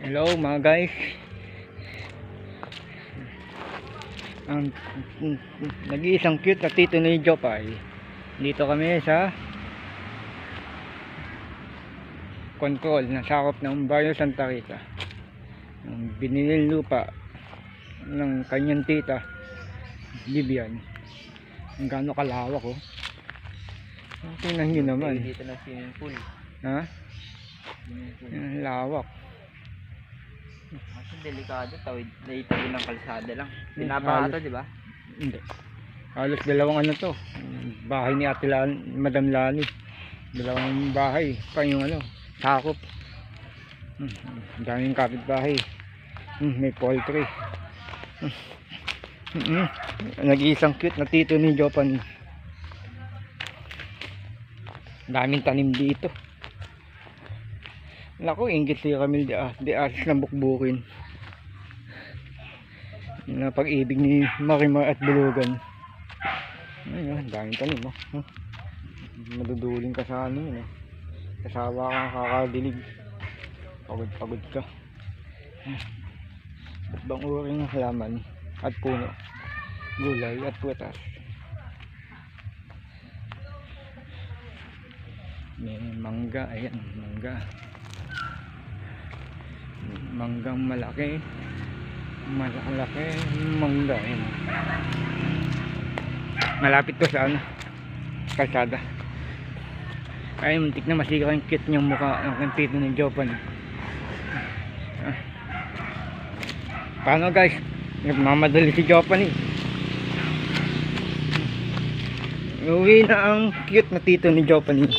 Hello mga guys. Ang nag-iisang cute na tito ni Jopay. Dito kami sa control na sakop ng Barrio Santa Rita. Ang binilin lupa ng kanyang tita Vivian. Ang gaano kalawak oh. Tingnan nyo naman. Dito na swimming pool. Ha? Ang lawak. Kasi delikado, tawid ng kalsada lang. Pinabaha to, di ba? Hindi. Halos dalawang ano to. Bahay ni Ate Madam Lani. Dalawang bahay pa yung ano, sakop. Daming kapitbahay. May poultry. Nag-iisang cute na tito ni Jopan. Daming tanim dito. Naku, inggit si Camille di asis ng bukbukin. Yung pag-ibig ni Marimar at Bulugan. Ayun, daming tanim oh. Maduduling ka sa ano yun eh. Kasawa kang kakadilig. Pagod ka. Ibang uring halaman at puno, gulay at prutas. May mangga, ayan, mangga. Manggang malaki, mangga, ayan. Malapit to sa ano, kalsada. Ay, muntik na masika yung cute niyang mukha ng tito ng Jopan. Paano guys? Nagmamadali si Jopan eh. Uwi na ang cute na tito ni Jopan eh.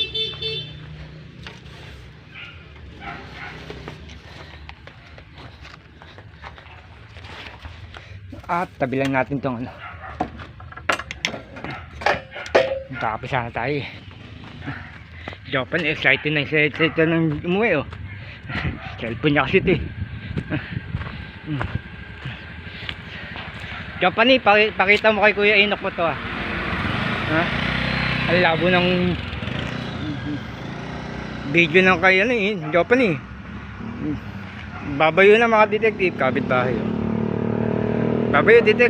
At tabi lang natin tong ano. Magkakapisa na tayo eh. Jopan excited na ng umuwi oh. Cellphone niya kasi ito eh. Jopan eh, pakita mo kay Kuya Inok mo to ah. Ha? Ang labo ng video ng kay ano eh, Jopan eh. Babayo na mga detective, kapitbahay oh. Babayo detective.